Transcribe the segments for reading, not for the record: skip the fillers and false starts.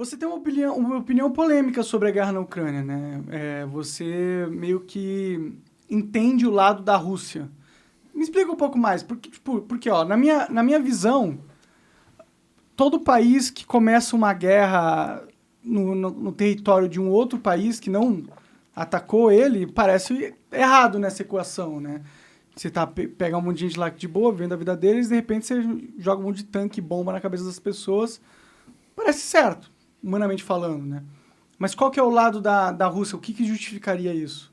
Você tem uma opinião polêmica sobre a guerra na Ucrânia, né? Você meio que entende o lado da Rússia. Me explica um pouco mais, porque ó, na minha visão, todo país que começa uma guerra no território de um outro país que não atacou ele, parece errado nessa equação, né? Você pega um monte de gente lá de boa, vendo a vida deles, e de repente você joga um monte de tanque e bomba na cabeça das pessoas. Parece certo, humanamente falando, né? Mas qual que é o lado da Rússia? O que justificaria isso?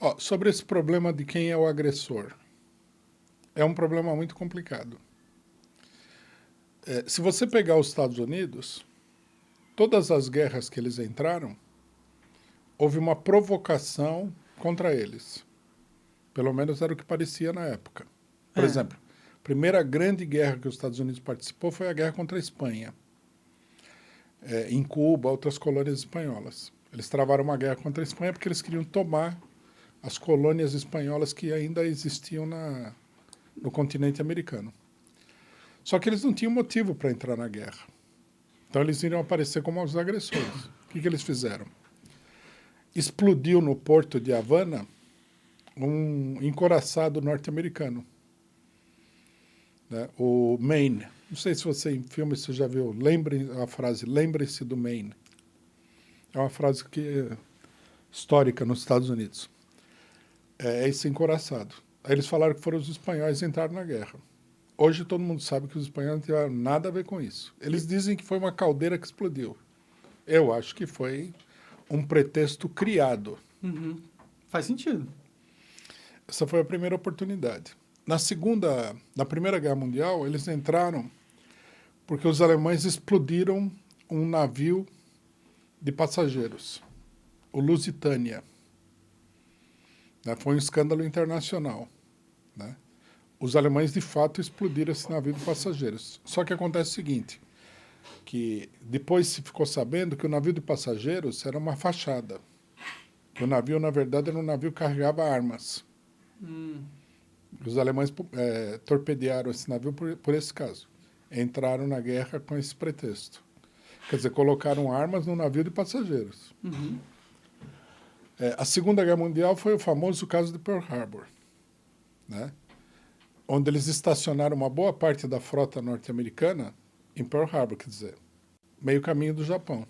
Ó, sobre esse problema de quem é o agressor, é um problema muito complicado. Se você pegar os Estados Unidos, todas as guerras que eles entraram, houve uma provocação contra eles. Pelo menos era o que parecia na época. Por É. exemplo, a primeira grande guerra que os Estados Unidos participou foi a guerra contra a Espanha. Em Cuba, outras colônias espanholas. Eles travaram uma guerra contra a Espanha porque eles queriam tomar as colônias espanholas que ainda existiam no continente americano. Só que eles não tinham motivo para entrar na guerra. Então eles iriam aparecer como os agressores. O que eles fizeram? Explodiu no porto de Havana um encoraçado norte-americano, né? O Maine. Não sei se você em filme você já viu, a frase lembre-se do Maine. É uma frase histórica nos Estados Unidos. É esse encoraçado. Aí eles falaram que foram os espanhóis que entraram na guerra. Hoje todo mundo sabe que os espanhóis não tiveram nada a ver com isso. Eles dizem que foi uma caldeira que explodiu. Eu acho que foi um pretexto criado. Uhum. Faz sentido. Essa foi a primeira oportunidade. Na Primeira Guerra Mundial, eles entraram porque os alemães explodiram um navio de passageiros, o Lusitânia. Né? Foi um escândalo internacional. Né? Os alemães, de fato, explodiram esse navio de passageiros. Só que acontece o seguinte, que depois se ficou sabendo que o navio de passageiros era uma fachada. O navio, na verdade, era um navio que carregava armas. Os alemães torpedearam esse navio por esse caso. Entraram na guerra com esse pretexto. Quer dizer, colocaram armas no navio de passageiros. Uhum. A Segunda Guerra Mundial foi o famoso caso de Pearl Harbor, né? Onde eles estacionaram uma boa parte da frota norte-americana em Pearl Harbor, quer dizer, meio caminho do Japão.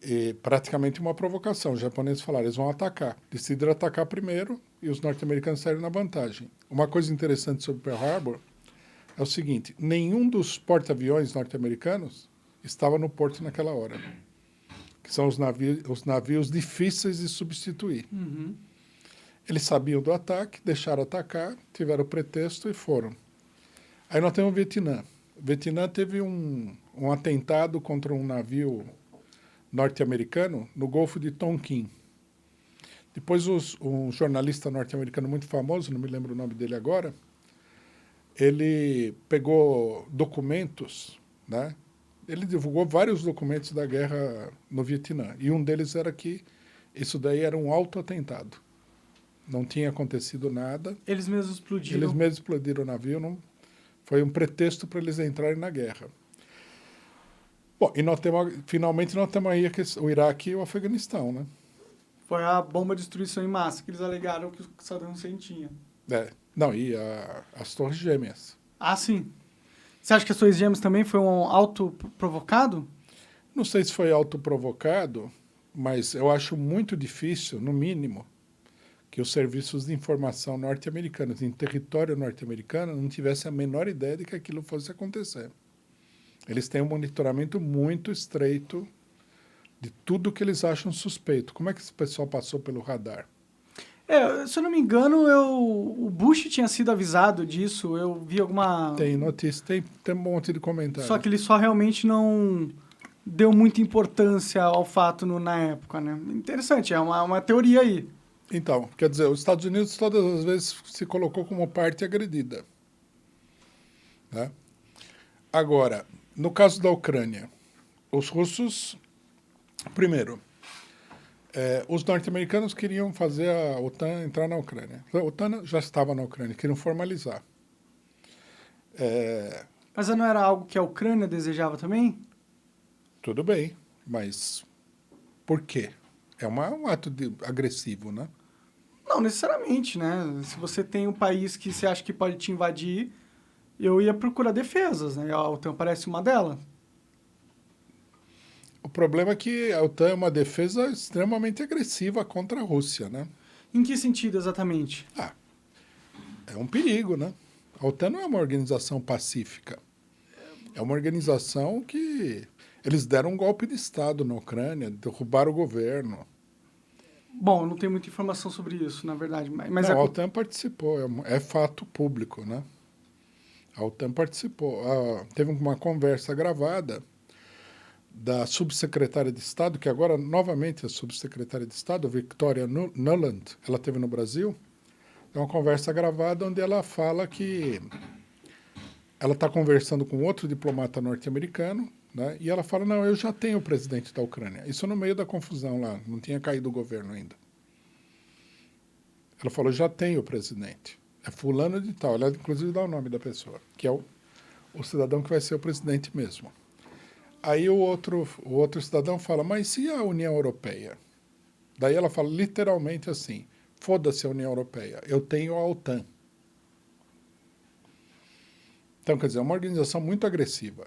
E praticamente uma provocação. Os japoneses falaram, eles vão atacar. Decidiram atacar primeiro e os norte-americanos saíram na vantagem. Uma coisa interessante sobre Pearl Harbor é o seguinte, nenhum dos porta-aviões norte-americanos estava no porto naquela hora. Que são os navios difíceis de substituir. Uhum. Eles sabiam do ataque, deixaram atacar, tiveram pretexto e foram. Aí nós temos o Vietnã. O Vietnã teve um atentado contra um navio norte-americano no Golfo de Tonkin. Depois um jornalista norte-americano muito famoso, não me lembro o nome dele agora, ele pegou documentos, né? Ele divulgou vários documentos da guerra no Vietnã. E um deles era que isso daí era um autoatentado. Não tinha acontecido nada. Eles mesmos explodiram. Eles mesmos explodiram o navio. Não, foi um pretexto para eles entrarem na guerra. Bom, e finalmente nós temos aí o Iraque e o Afeganistão, né? Foi a bomba de destruição em massa que eles alegaram que o Saddam Hussein tinha. Não, e as Torres Gêmeas. Ah, sim. Você acha que as Torres Gêmeas também foi um autoprovocado? Não sei se foi autoprovocado, mas eu acho muito difícil, no mínimo, que os serviços de informação norte-americanos em território norte-americano não tivessem a menor ideia de que aquilo fosse acontecer. Eles têm um monitoramento muito estreito de tudo que eles acham suspeito. Como é que esse pessoal passou pelo radar? Se eu não me engano, o Bush tinha sido avisado disso. Eu vi alguma... Tem notícia, tem um monte de comentário. Só que ele só realmente não deu muita importância ao fato na época, né? Interessante, é uma teoria aí. Então, quer dizer, os Estados Unidos todas as vezes se colocou como parte agredida. Né? Agora, no caso da Ucrânia, os russos, primeiro, os norte-americanos queriam fazer a OTAN entrar na Ucrânia. A OTAN já estava na Ucrânia, queriam formalizar. Mas não era algo que a Ucrânia desejava também? Tudo bem, mas por quê? É um ato agressivo, né? Não necessariamente, né? Se você tem um país que você acha que pode te invadir, eu ia procurar defesas, né? A OTAN parece uma delas. O problema é que a OTAN é uma defesa extremamente agressiva contra a Rússia, né? Em que sentido exatamente? Ah, é um perigo, né? A OTAN não é uma organização pacífica. É uma organização que eles deram um golpe de Estado na Ucrânia, derrubaram o governo. Bom, eu não tenho muita informação sobre isso, na verdade, mas Não, a OTAN participou, é fato público, né? A OTAN participou. Teve uma conversa gravada da subsecretária de Estado, que agora novamente é subsecretária de Estado, Victoria Nuland, ela esteve no Brasil. É uma conversa gravada onde ela fala que ela está conversando com outro diplomata norte-americano, né? E ela fala, não, eu já tenho o presidente da Ucrânia. Isso no meio da confusão lá, não tinha caído o governo ainda. Ela falou, já tenho o presidente. É fulano de tal. Ela inclusive dá o nome da pessoa, que é o cidadão que vai ser o presidente mesmo. Aí o outro cidadão fala, mas e a União Europeia? Daí ela fala literalmente assim, foda-se a União Europeia, eu tenho a OTAN. Então, quer dizer, é uma organização muito agressiva.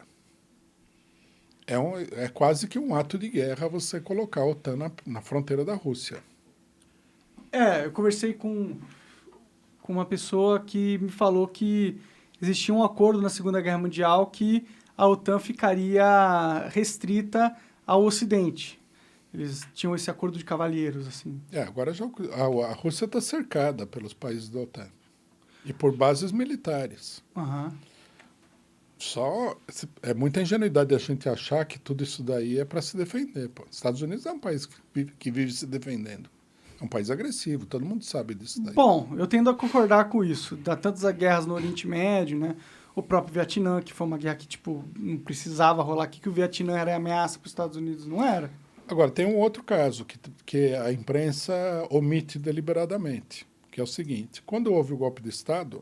É quase que um ato de guerra você colocar a OTAN na fronteira da Rússia. eu conversei com uma pessoa que me falou que existia um acordo na Segunda Guerra Mundial que a OTAN ficaria restrita ao Ocidente. Eles tinham esse acordo de cavalheiros, assim. Agora já, a Rússia está cercada pelos países da OTAN e por bases militares. Aham. Só é muita ingenuidade a gente achar que tudo isso daí é para se defender. Pô. Estados Unidos é um país que vive se defendendo. É um país agressivo, todo mundo sabe disso daí. Bom, eu tendo a concordar com isso. Dá tantas guerras no Oriente Médio, né? O próprio Vietnã, que foi uma guerra que, tipo, não precisava rolar aqui, que o Vietnã era ameaça para os Estados Unidos, não era? Agora, tem um outro caso que a imprensa omite deliberadamente, que é o seguinte. Quando houve o golpe de Estado,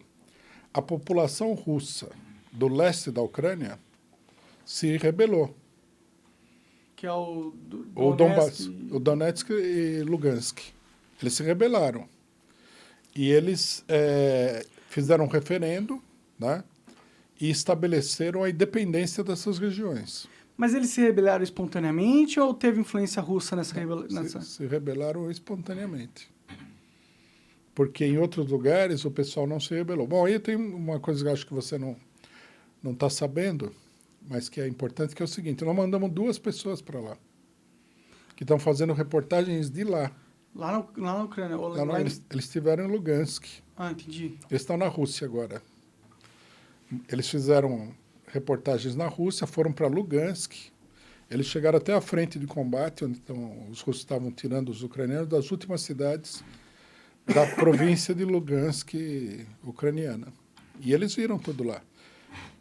a população russa do leste da Ucrânia se rebelou. Que é o O Donetsk. Donbass, o Donetsk e Lugansk. Eles se rebelaram. E eles fizeram um referendo, né, e estabeleceram a independência dessas regiões. Mas eles se rebelaram espontaneamente ou teve influência russa nessa rebelião? Se rebelaram espontaneamente. Porque em outros lugares o pessoal não se rebelou. Bom, aí tem uma coisa que eu acho que você não está sabendo, mas que é importante, que é o seguinte, nós mandamos 2 pessoas para lá, que estão fazendo reportagens de lá. Lá na Ucrânia? Eles estiveram em Lugansk. Ah, entendi. Eles estão na Rússia agora. Eles fizeram reportagens na Rússia, foram para Lugansk. Eles chegaram até a frente de combate, onde os russos estavam tirando os ucranianos das últimas cidades da província de Lugansk ucraniana. E eles viram tudo lá.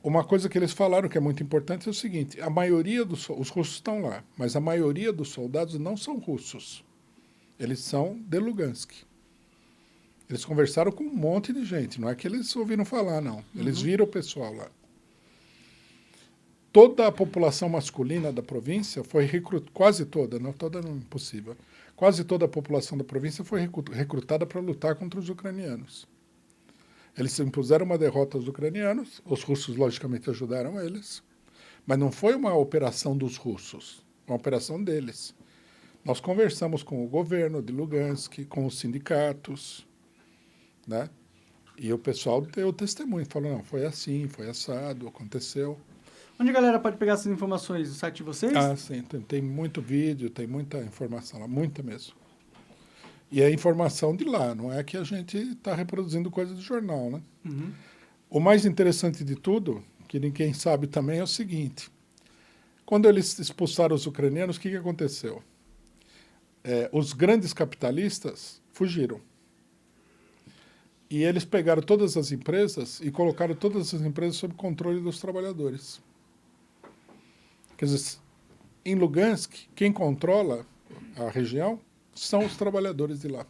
Uma coisa que eles falaram que é muito importante é o seguinte, a maioria os russos estão lá, mas a maioria dos soldados não são russos. Eles são de Lugansk. Eles conversaram com um monte de gente, não é que eles ouviram falar, não. Eles viram o pessoal lá. Toda a população masculina da província foi recrutada, quase toda, não toda não é impossível, quase toda a população da província foi recrutada para lutar contra os ucranianos. Eles impuseram uma derrota aos ucranianos, os russos logicamente ajudaram eles, mas não foi uma operação dos russos, uma operação deles. Nós conversamos com o governo de Lugansk, com os sindicatos, né? E o pessoal deu testemunho, falou, não, foi assim, foi assado, aconteceu. Onde a galera pode pegar essas informações? No site de vocês? Ah, sim, tem muito vídeo, tem muita informação lá, muita mesmo. E é informação de lá, não é que a gente está reproduzindo coisa do jornal, né? Uhum. O mais interessante de tudo, que ninguém sabe também, é o seguinte. Quando eles expulsaram os ucranianos, o que aconteceu? Os grandes capitalistas fugiram. E eles pegaram todas as empresas e colocaram todas as empresas sob controle dos trabalhadores. Quer dizer, em Lugansk, quem controla a região são os trabalhadores de lá.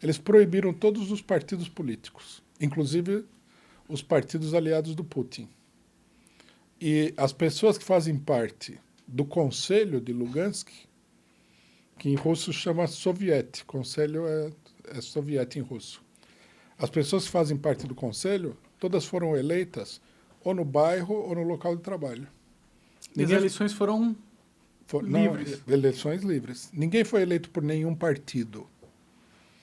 Eles proibiram todos os partidos políticos, inclusive os partidos aliados do Putin. E as pessoas que fazem parte do Conselho de Lugansk, que em russo chama Soviet. Conselho é Soviet em russo. As pessoas que fazem parte do conselho, todas foram eleitas ou no bairro ou no local de trabalho. E as eleições foram livres? Não, eleições livres. Ninguém foi eleito por nenhum partido.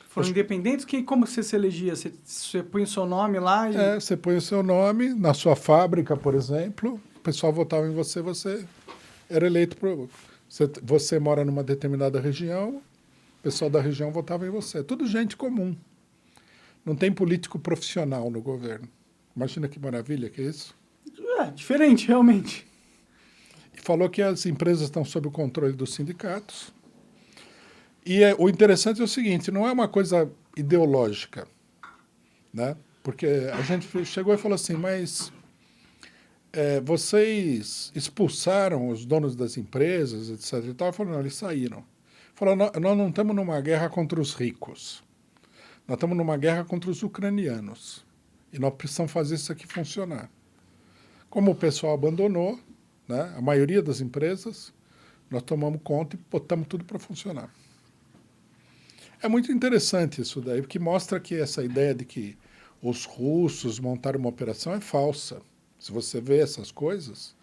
Foram independentes? Como você se elegia? Você põe o seu nome lá e... Você põe o seu nome na sua fábrica, por exemplo, o pessoal votava em você, você era eleito por... Você mora numa determinada região, o pessoal da região votava em você. Tudo gente comum. Não tem político profissional no governo. Imagina que maravilha que é isso. Diferente, realmente. E falou que as empresas estão sob o controle dos sindicatos. E o interessante é o seguinte, não é uma coisa ideológica, né? Porque a gente chegou e falou assim, mas vocês expulsaram os donos das empresas, etc. E tal. Falou, não, eles saíram. Falou, nós não estamos numa guerra contra os ricos. Nós estamos numa guerra contra os ucranianos. E nós precisamos fazer isso aqui funcionar. Como o pessoal abandonou, né, a maioria das empresas, nós tomamos conta e botamos tudo para funcionar. É muito interessante isso daí, porque mostra que essa ideia de que os russos montaram uma operação é falsa. Se você vê essas coisas,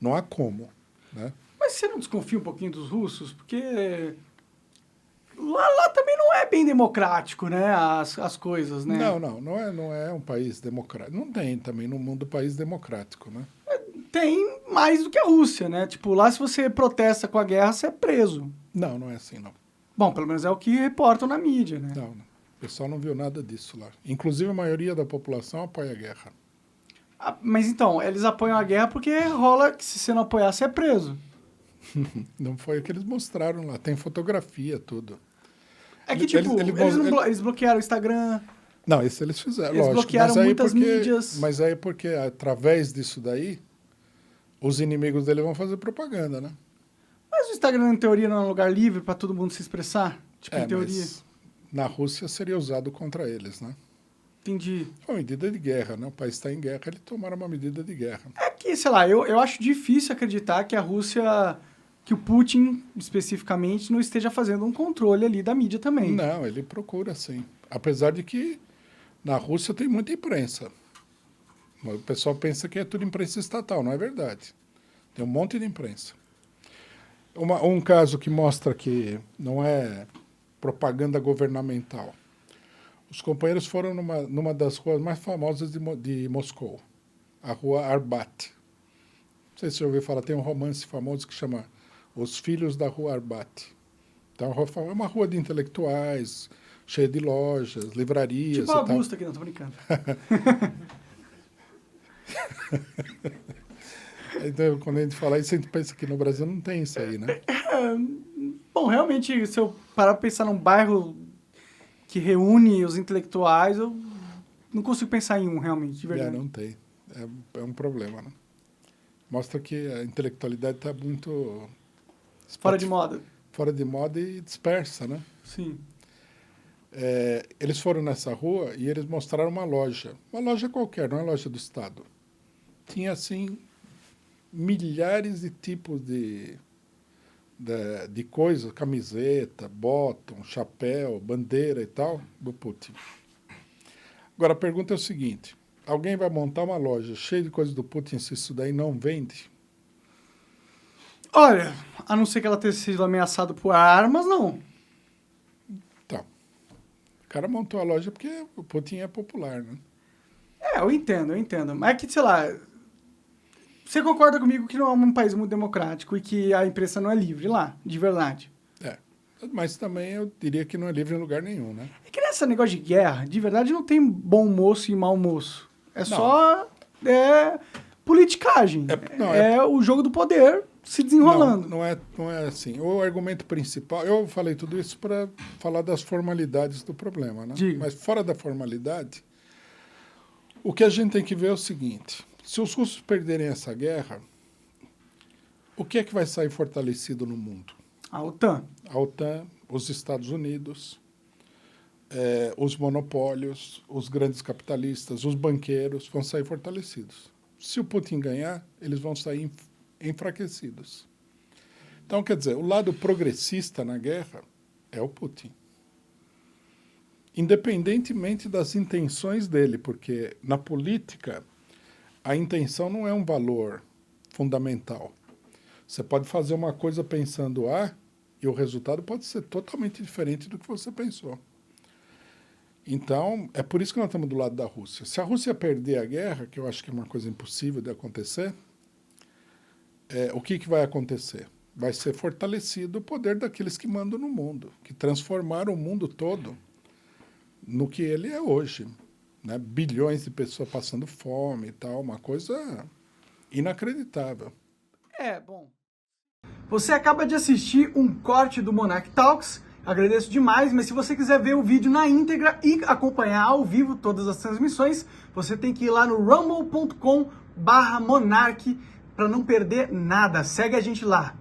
não há como, né? Mas você não desconfia um pouquinho dos russos? Porque lá também não é bem democrático, né? As coisas, né? Não é um país democrático. Não tem também no mundo país democrático, né? Tem mais do que a Rússia, né? Tipo, lá se você protesta com a guerra, você é preso. Não é assim, não. Bom, pelo menos é o que reportam na mídia, né? Não. O pessoal não viu nada disso lá. Inclusive, a maioria da população apoia a guerra. Mas então, eles apoiam a guerra porque rola que se você não apoiar, você é preso. Não foi o que eles mostraram lá. Tem fotografia, tudo. É que, tipo, eles bloquearam o Instagram. Não, isso eles fizeram, eles lógico. Bloquearam muitas mídias. Mas aí porque, através disso daí, os inimigos dele vão fazer propaganda, né? Mas o Instagram, em teoria, não é um lugar livre para todo mundo se expressar? Tipo, em teoria. Mas na Rússia seria usado contra eles, né? Entendi. Foi uma medida de guerra, né? O país está em guerra, eles tomaram uma medida de guerra. É que, sei lá, eu acho difícil acreditar que a Rússia, que o Putin, especificamente, não esteja fazendo um controle ali da mídia também. Não, ele procura, sim. Apesar de que na Rússia tem muita imprensa. O pessoal pensa que é tudo imprensa estatal, não é verdade. Tem um monte de imprensa. Um caso que mostra que não é propaganda governamental. Os companheiros foram numa das ruas mais famosas de Moscou, a rua Arbat. Não sei se você ouviu falar, tem um romance famoso que chama Os Filhos da Rua Arbat. Então, é uma rua de intelectuais, cheia de lojas, livrarias. Tipo a Augusta aqui, não, tô brincando. Então, quando a gente fala isso, a gente pensa que no Brasil não tem isso aí, né? Bom, realmente, se eu parar pra pensar num bairro que reúne os intelectuais, eu não consigo pensar em um, realmente, de verdade. Não tem. É um problema, né? Mostra que a intelectualidade está muito... Fora de moda. Fora de moda e dispersa, né? Sim. Eles foram nessa rua e eles mostraram uma loja qualquer, não é loja do Estado. Tinha, assim, milhares de tipos de coisas, camiseta, bottom, chapéu, bandeira e tal, do Putin. Agora, a pergunta é o seguinte, alguém vai montar uma loja cheia de coisas do Putin se isso daí não vende? Olha, a não ser que ela tenha sido ameaçada por armas, não. Então, o cara montou a loja porque o Putin é popular, né? Eu entendo. Mas é que, sei lá, você concorda comigo que não é um país muito democrático e que a imprensa não é livre lá, de verdade? Mas também eu diria que não é livre em lugar nenhum, né? É que nesse negócio de guerra, de verdade, não tem bom moço e mau moço. É só politicagem. É o jogo do poder se desenrolando. Não é assim. O argumento principal... Eu falei tudo isso para falar das formalidades do problema, né? Diga. Mas fora da formalidade, o que a gente tem que ver é o seguinte. Se os russos perderem essa guerra, o que é que vai sair fortalecido no mundo? A OTAN. A OTAN, os Estados Unidos, os monopólios, os grandes capitalistas, os banqueiros vão sair fortalecidos. Se o Putin ganhar, eles vão sair enfraquecidos. Então, quer dizer, o lado progressista na guerra é o Putin. Independentemente das intenções dele, porque na política a intenção não é um valor fundamental. Você pode fazer uma coisa pensando A e o resultado pode ser totalmente diferente do que você pensou. Então, é por isso que nós estamos do lado da Rússia. Se a Rússia perder a guerra, que eu acho que é uma coisa impossível de acontecer, o que vai acontecer? Vai ser fortalecido o poder daqueles que mandam no mundo, que transformaram o mundo todo no que ele é hoje. Né? Bilhões de pessoas passando fome e tal, uma coisa inacreditável. Bom. Você acaba de assistir um corte do Monarch Talks. Agradeço demais, mas se você quiser ver o vídeo na íntegra e acompanhar ao vivo todas as transmissões, você tem que ir lá no rumble.com/monarch para não perder nada. Segue a gente lá.